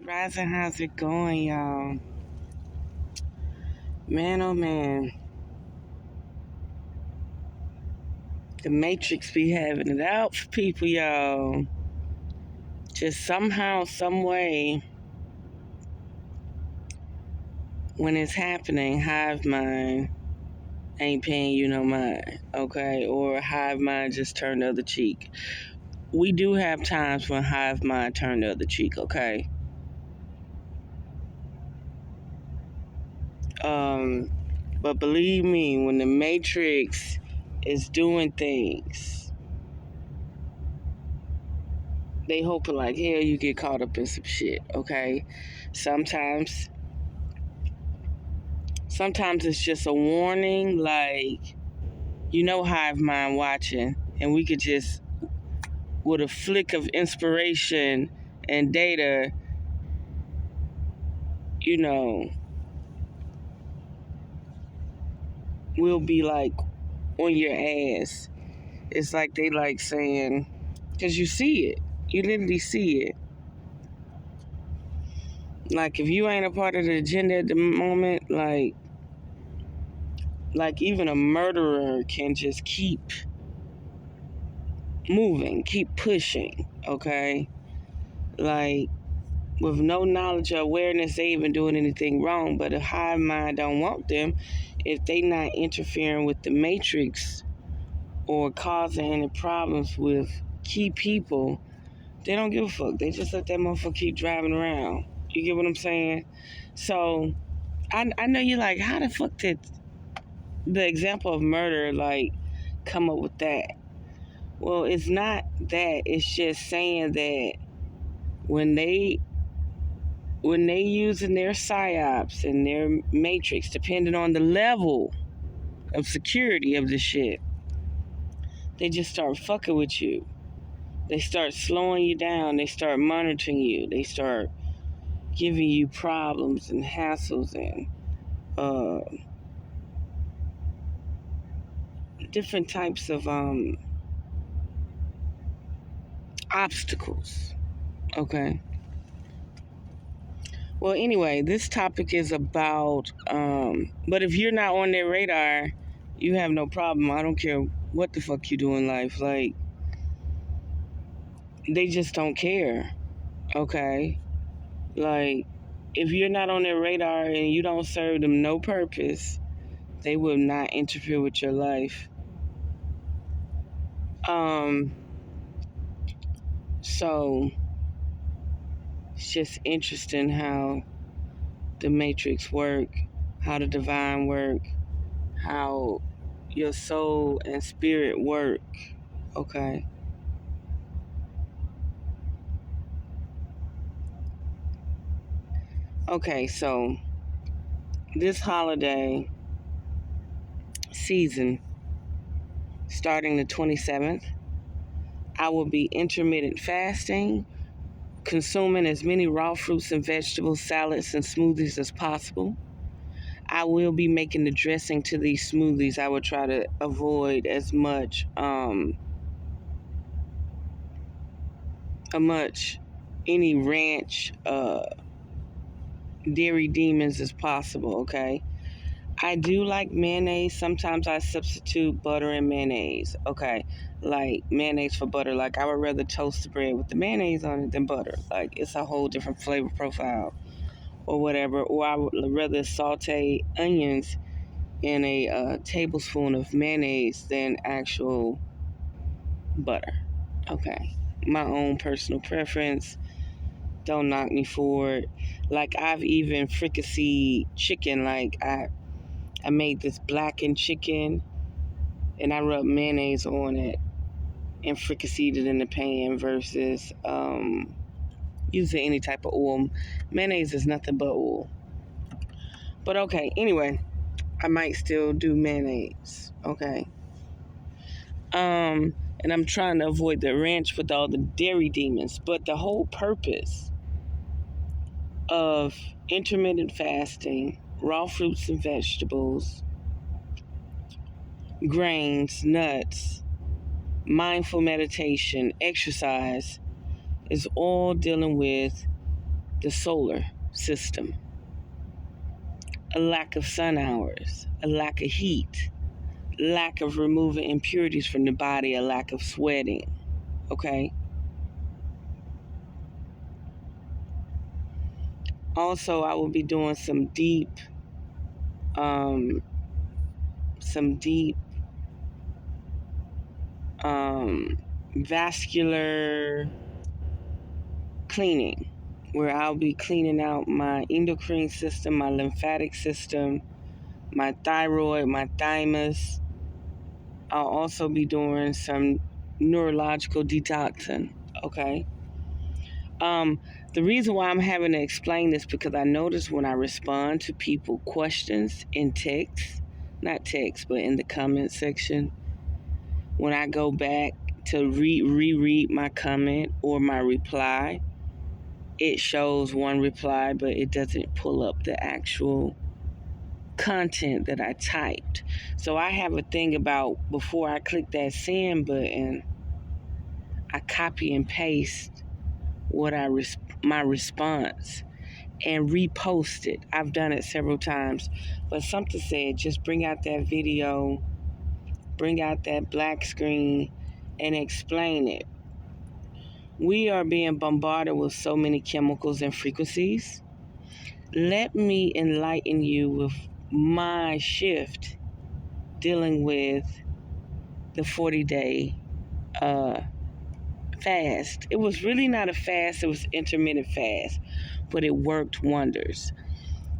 Rising, how's it going, y'all? Man, oh man, the Matrix be having it out for people, y'all. Just somehow, some way, when it's happening, hive mind ain't paying you no mind, okay? Or hive mind just turned the other cheek. We do have times when hive mind turned the other cheek, okay? Um, but believe me, when the Matrix is doing things, they hoping like hell you get caught up in some shit, okay? Sometimes sometimes it's just a warning, like hive mind watching, and we could just with a flick of inspiration and data, you know, we'll be like on your ass. It's like they like saying, because you see it, you literally see it. Like if you ain't a part of the agenda at the moment, like even a murderer can just keep moving, keep pushing, okay? Like with no knowledge or awareness they even doing anything wrong, but a hive mind don't want them if they not interfering with the matrix or causing any problems with key people. They don't give a fuck. They just let that motherfucker keep driving around. You get what I'm saying? So I know you're like, how the fuck did the example of murder like come up with that? Well, it's not that. It's just saying that when they using their psyops and their matrix, depending on the level of security of the shit, they just start fucking with you. They start slowing you down. They start monitoring you. They start giving you problems and hassles and different types of obstacles. Okay. Well, anyway, this topic is about, but if you're not on their radar, you have no problem. I don't care what the fuck you do in life. Like, they just don't care, okay? Like, if you're not on their radar and you don't serve them no purpose, they will not interfere with your life. So it's just interesting how the matrix work, how the divine work, how your soul and spirit work, okay? Okay, so this holiday season, starting the 27th, I will be intermittent fasting, consuming as many raw fruits and vegetables, salads, and smoothies as possible. I will be making the dressing to these smoothies. I will try to avoid as much any ranch, dairy demons as possible, okay? I do like mayonnaise. Sometimes I substitute butter and mayonnaise, okay? Like mayonnaise for butter. Like I would rather toast the bread with the mayonnaise on it than butter. Like it's a whole different flavor profile or whatever. Or I would rather saute onions in a tablespoon of mayonnaise than actual butter, okay? My own personal preference. Don't knock me for it. Like I've even fricasseed chicken. Like I made this blackened chicken and I rubbed mayonnaise on it and fricasseed it in the pan versus using any type of oil. Mayonnaise is nothing but oil. But okay, anyway, I might still do mayonnaise. Okay. And I'm trying to avoid the ranch with all the dairy demons. But the whole purpose of intermittent fasting, raw fruits and vegetables, grains, nuts, mindful meditation, exercise is all dealing with the solar system, a lack of sun hours, a lack of heat, lack of removing impurities from the body, a lack of sweating. Okay. Also, I will be doing um, some deep vascular cleaning, where I'll be cleaning out my endocrine system, my lymphatic system, my thyroid, my thymus. I'll also be doing some neurological detoxing. Okay. Um, the reason why I'm having to explain this because I notice when I respond to people questions in text, not text, but in the comment section, when I go back to reread my comment or my reply, it shows one reply, but it doesn't pull up the actual content that I typed. So I have a thing about before I click that send button, I copy and paste my response and repost it. I've done it several times, but something said just bring out that video, bring out that black screen, and explain it. We are being bombarded with so many chemicals and frequencies. Let me enlighten you with my shift dealing with the 40-day fast. It was really not a fast, it was intermittent fast, but it worked wonders.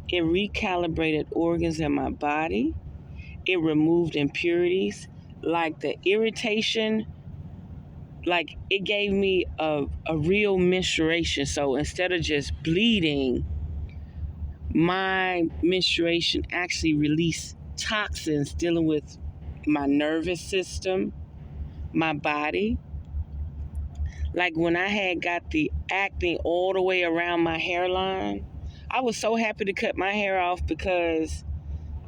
It recalibrated organs in my body. It removed impurities like the irritation. Like it gave me a real menstruation. So instead of just bleeding, my menstruation actually released toxins dealing with my nervous system, my body. Like when I had got the acne all the way around my hairline, I was so happy to cut my hair off because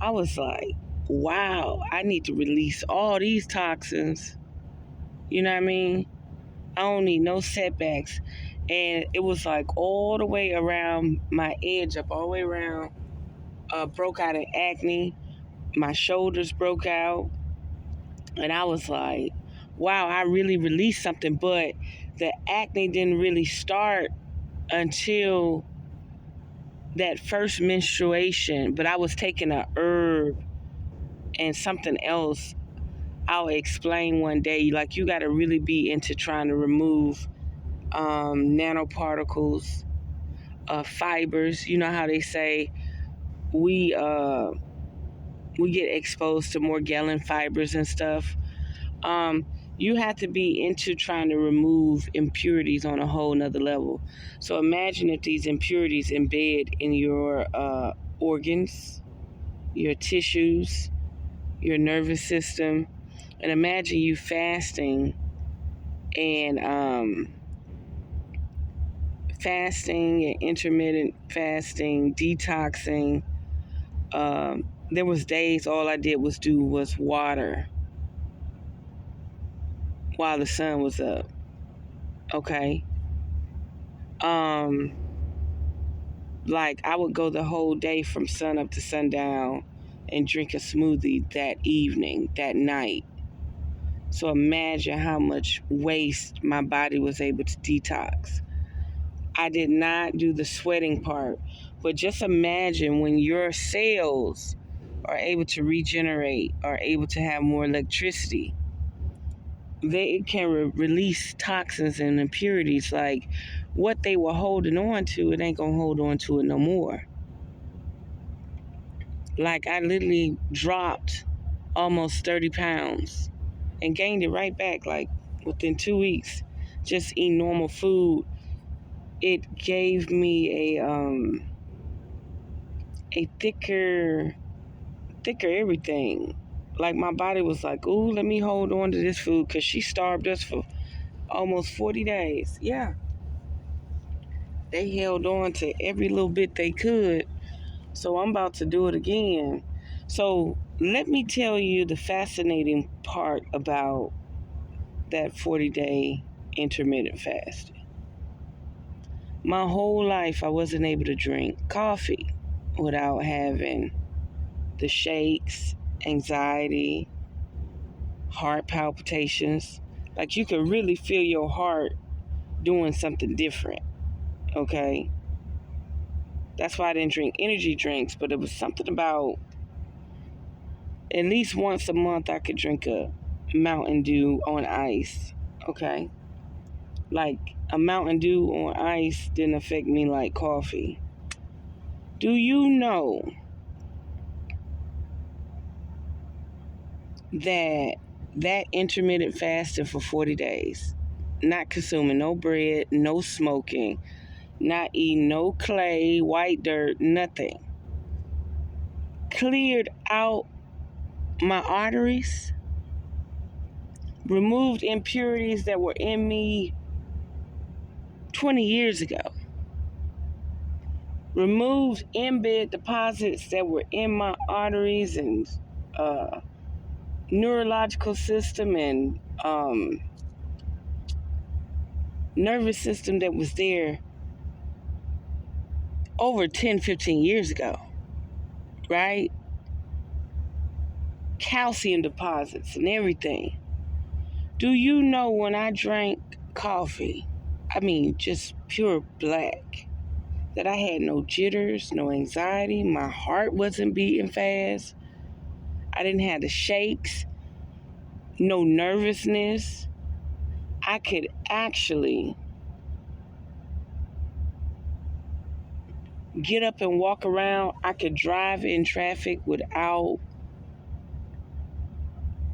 I was like, wow, I need to release all these toxins. You know what I mean? I don't need no setbacks. And it was like all the way around my edge, up all the way around, broke out in acne. My shoulders broke out. And I was like, wow, I really released something. But the acne didn't really start until that first menstruation. But I was taking a herb and something else I'll explain one day. Like you got to really be into trying to remove nanoparticles, fibers. You know how they say we get exposed to Morgellon fibers and stuff. You have to be into trying to remove impurities on a whole nother level. So imagine if these impurities embed in your organs, your tissues, your nervous system, and imagine you fasting and intermittent fasting, detoxing. There was days all I did was water while the sun was up. Okay. Like I would go the whole day from sun up to sundown and drink a smoothie that evening, that night. So imagine how much waste my body was able to detox. I did not do the sweating part, but just imagine when your cells are able to regenerate, are able to have more electricity, they can release toxins and impurities. Like what they were holding on to, it ain't gonna hold on to it no more. Like I literally dropped almost 30 pounds and gained it right back like within 2 weeks. Just eating normal food. It gave me a thicker everything. Like my body was like, ooh, let me hold on to this food because she starved us for almost 40 days. Yeah. They held on to every little bit they could. So I'm about to do it again. So let me tell you the fascinating part about that 40-day intermittent fasting. My whole life, I wasn't able to drink coffee without having the shakes, anxiety, heart palpitations. Like you could really feel your heart doing something different, okay? That's why I didn't drink energy drinks, but it was something about at least once a month I could drink a Mountain Dew on ice, okay? Like a Mountain Dew on ice didn't affect me like coffee. Do you know that intermittent fasting for 40 days, not consuming no bread, no smoking, not eating no clay, white dirt, nothing, cleared out my arteries, removed impurities that were in me 20 years ago, removed embed deposits that were in my arteries and neurological system and nervous system that was there over 10, 15 years ago, right? Calcium deposits and everything. Do you know when I drank coffee, I mean just pure black, that I had no jitters, no anxiety, my heart wasn't beating fast, I didn't have the shakes, no nervousness. I could actually get up and walk around. I could drive in traffic without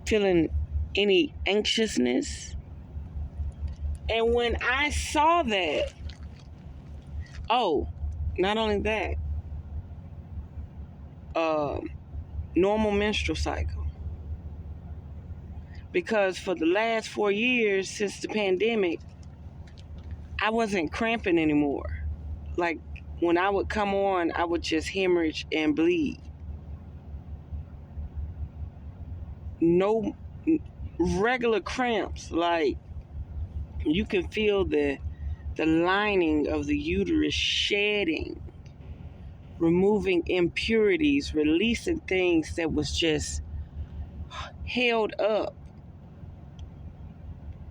feeling any anxiousness. And when I saw that, oh, not only that, normal menstrual cycle. Because for the last 4 years since the pandemic, I wasn't cramping anymore. Like when I would come on, I would just hemorrhage and bleed. No regular cramps. Like you can feel the lining of the uterus shedding, removing impurities, releasing things that was just held up.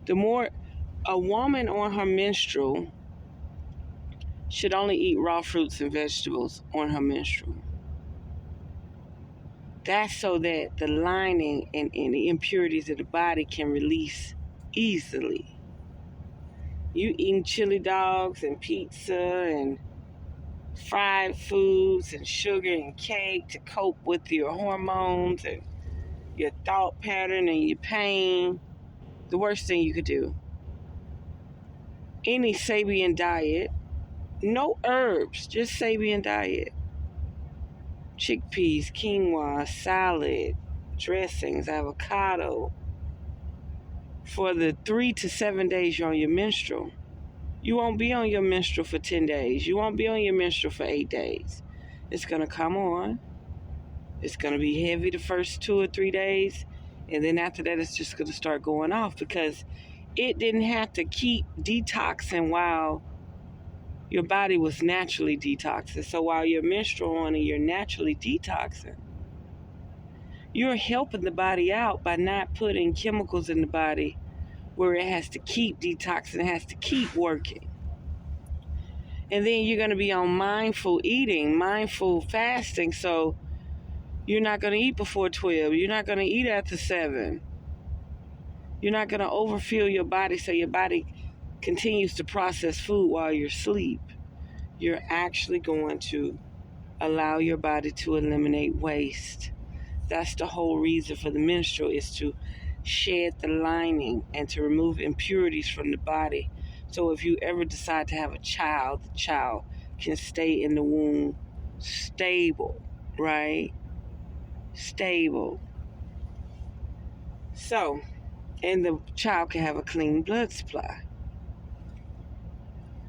The more a woman on her menstrual should only eat raw fruits and vegetables on her menstrual. That's so that the lining and the impurities of the body can release easily. You eating chili dogs and pizza and fried foods and sugar and cake to cope with your hormones and your thought pattern and your pain. The worst thing you could do. Any Sabian diet, no herbs, just Sabian diet. Chickpeas, quinoa, salad, dressings, avocado. For the 3 to 7 days you're on your menstrual, you won't be on your menstrual for 10 days. You won't be on your menstrual for 8 days. It's going to come on. It's going to be heavy the first 2 or 3 days. And then after that, it's just going to start going off because it didn't have to keep detoxing while your body was naturally detoxing. So while you're menstrual on and you're naturally detoxing, you're helping the body out by not putting chemicals in the body where it has to keep detoxing, it has to keep working. And then you're going to be on mindful eating, mindful fasting. So you're not going to eat before 12. You're not going to eat after 7. You're not going to overfill your body so your body continues to process food while you're asleep. You're actually going to allow your body to eliminate waste. That's the whole reason for the menstrual, is to shed the lining and to remove impurities from the body. So if you ever decide to have a child, the child can stay in the womb stable, right? Stable. So, and the child can have a clean blood supply.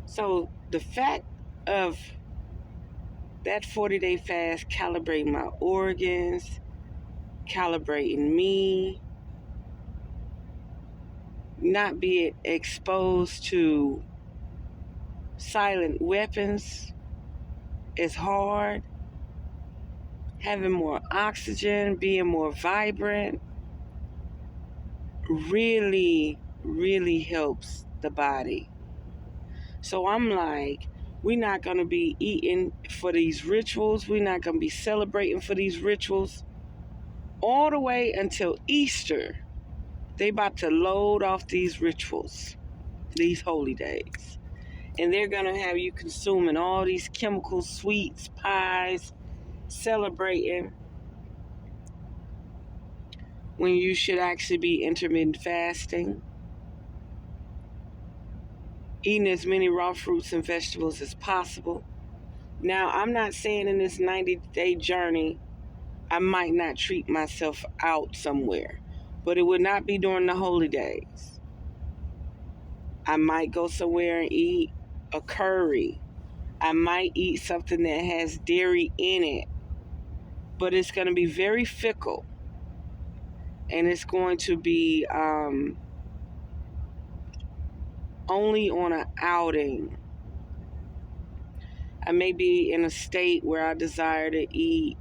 So the fact of that 40-day fast calibrating my organs, calibrating me, not being exposed to silent weapons is hard. Having more oxygen, being more vibrant, really, really helps the body. So I'm like, we're not going to be eating for these rituals. We're not going to be celebrating for these rituals all the way until Easter. They about to load off these rituals, these holy days. And they're going to have you consuming all these chemical sweets, pies, celebrating when you should actually be intermittent fasting, eating as many raw fruits and vegetables as possible. Now, I'm not saying in this 90-day journey I might not treat myself out somewhere, but it would not be during the holy days. I might go somewhere and eat a curry. I might eat something that has dairy in it, but it's going to be very fickle, and it's going to be only on an outing. I may be in a state where I desire to eat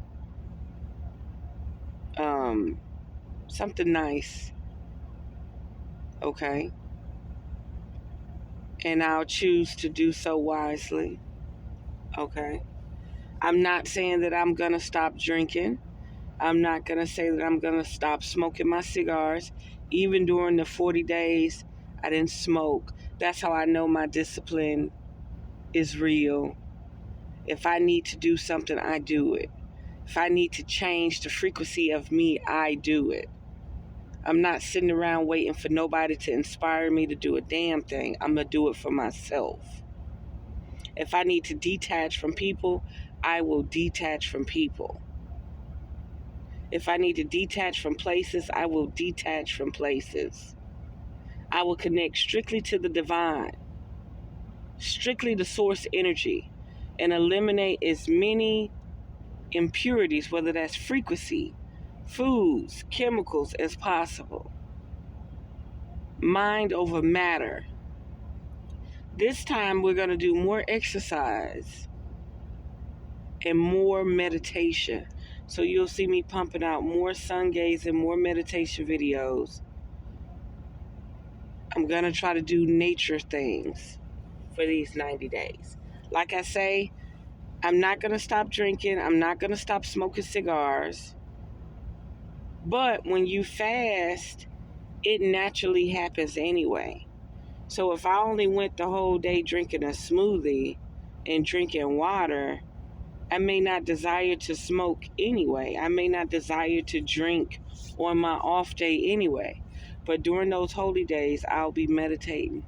something nice, okay? And I'll choose to do so wisely, okay? I'm not saying that I'm going to stop drinking. I'm not going to say that I'm going to stop smoking my cigars. Even during the 40 days, I didn't smoke. That's how I know my discipline is real. If I need to do something, I do it. If I need to change the frequency of me, I do it. I'm not sitting around waiting for nobody to inspire me to do a damn thing. I'm going to do it for myself. If I need to detach from people, I will detach from people. If I need to detach from places, I will detach from places. I will connect strictly to the divine, strictly the source energy, and eliminate as many impurities, whether that's frequency, foods, chemicals, as possible. Mind over matter. This time we're going to do more exercise and more meditation. So you'll see me pumping out more sun gazing, more meditation videos. I'm going to try to do nature things for these 90 days. Like I say, I'm not going to stop drinking. I'm not going to stop smoking cigars. But when you fast, it naturally happens anyway. So if I only went the whole day drinking a smoothie and drinking water, I may not desire to smoke anyway. I may not desire to drink on my off day anyway. But during those holy days, I'll be meditating.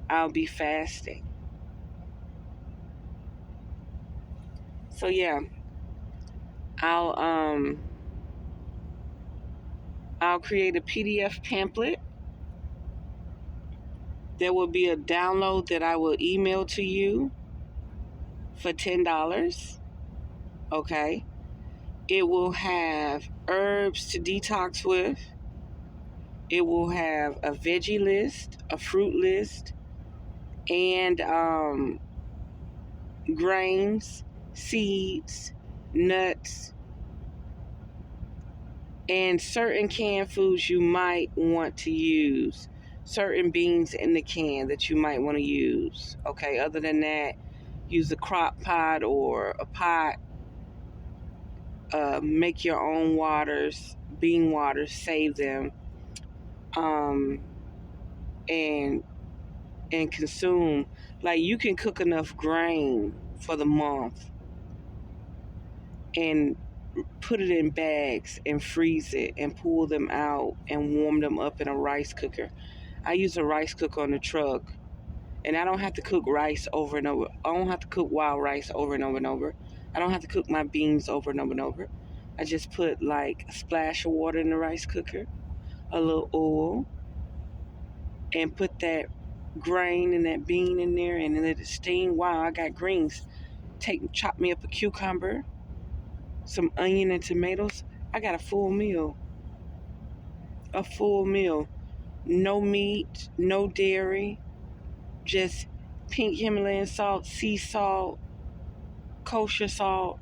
I'll be fasting. So yeah, I'll I'll create a PDF pamphlet. There will be a download that I will email to you for $10. Okay. It will have herbs to detox with. It will have a veggie list, a fruit list, and grains, seeds, nuts, and certain canned foods you might want to use. Certain beans in the can that you might want to use. Okay, other than that, use a crock pot or a pot. Make your own waters, bean waters, save them, and consume. Like, you can cook enough grain for the month and put it in bags and freeze it and pull them out and warm them up in a rice cooker. I use a rice cooker on the truck, and I don't have to cook rice over and over. I don't have to cook wild rice over and over and over. I don't have to cook my beans over and over and over. I just put like a splash of water in the rice cooker, a little oil, and put that grain and that bean in there and let it steam. Wow, I got greens. Chop me up a cucumber, some onion and tomatoes. I got a full meal. A full meal. No meat, no dairy, just pink Himalayan salt, sea salt, kosher salt,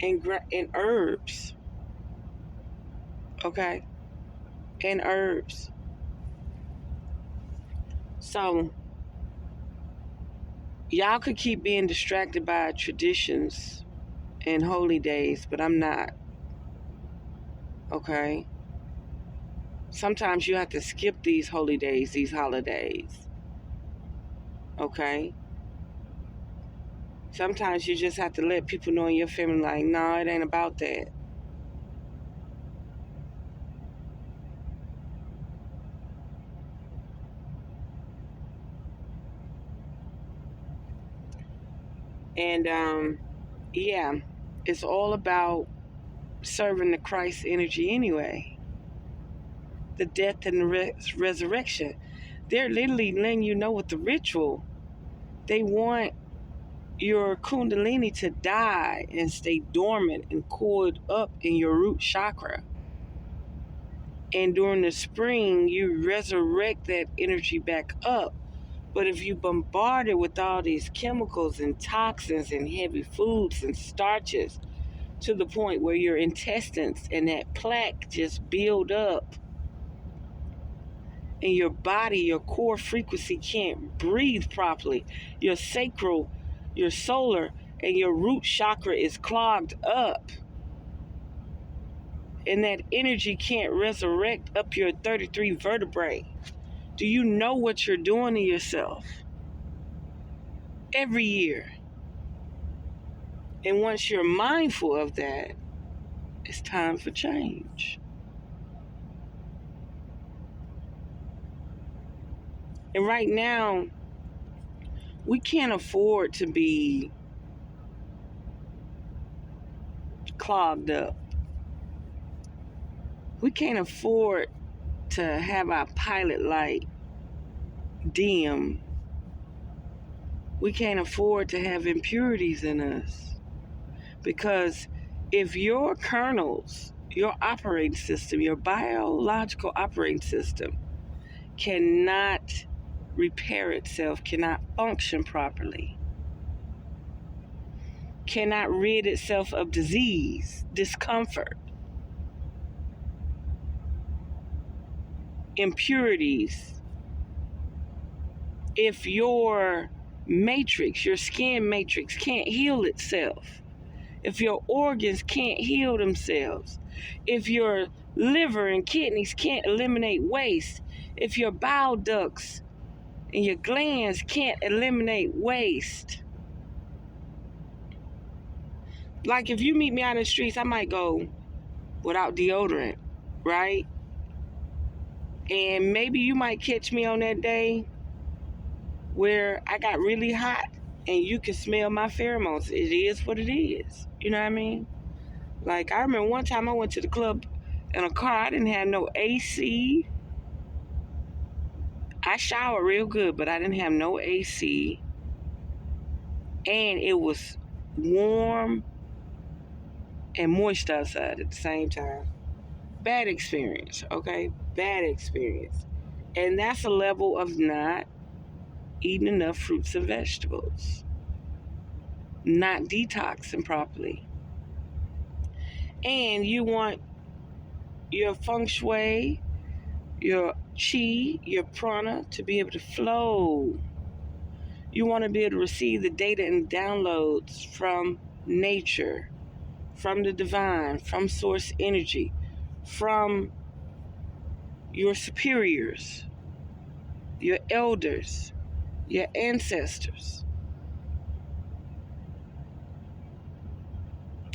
and herbs. Okay? And herbs. So, y'all could keep being distracted by traditions and holy days, but I'm not. Okay? Sometimes you have to skip these holy days, these holidays. Okay? Sometimes you just have to let people know in your family, like, no, it ain't about that. And yeah, it's all about serving the Christ energy anyway. The death and the resurrection. They're literally letting you know with the ritual. They want your kundalini to die and stay dormant and coiled up in your root chakra. And during the spring, you resurrect that energy back up. But if you bombard it with all these chemicals and toxins and heavy foods and starches to the point where your intestines and that plaque just build up and your body, your core frequency can't breathe properly, your sacral, your solar, and your root chakra is clogged up, and that energy can't resurrect up your 33 vertebrae. Do you know what you're doing to yourself every year? And once you're mindful of that, it's time for change. And right now, we can't afford to be clogged up. We can't afford to have our pilot light dim. We can't afford to have impurities in us. Because if your kernels, your operating system, your biological operating system cannot repair itself, cannot function properly, cannot rid itself of disease, discomfort, impurities, if your matrix, your skin matrix can't heal itself, if your organs can't heal themselves, if your liver and kidneys can't eliminate waste, if your bile ducts and your glands can't eliminate waste. Like if you meet me out in the streets, I might go without deodorant, right? And maybe you might catch me on that day where I got really hot and you can smell my pheromones. It is what it is. You know what I mean? Like I remember one time I went to the club in a car. I didn't have no AC. I showered real good, but I didn't have no AC. And it was warm and moist outside at the same time. Bad experience, okay? Bad experience. And that's a level of not eating enough fruits and vegetables, not detoxing properly. And you want your feng shui, your chi, your prana to be able to flow. You want to be able to receive the data and downloads from nature, from the divine, from source energy, from your superiors, your elders, your ancestors.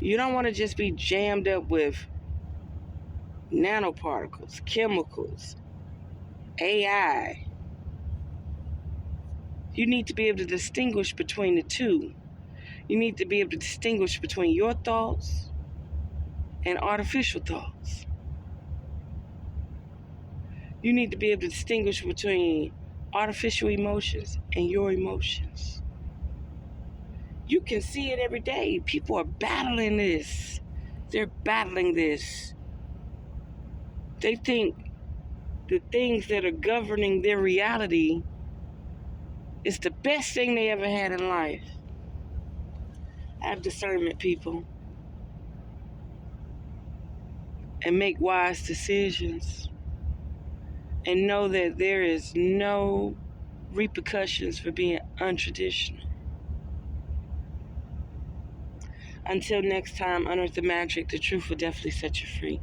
You don't want to just be jammed up with nanoparticles, chemicals, AI. You need to be able to distinguish between the two. You need to be able to distinguish between your thoughts and artificial thoughts. You need to be able to distinguish between artificial emotions and your emotions. You can see it every day. People are battling this. They're battling this. They think the things that are governing their reality It's the best thing they ever had in life. Have discernment, people, and make wise decisions. And know that there is no repercussions for being untraditional. Until next time, unearth the magic. The truth will definitely set you free.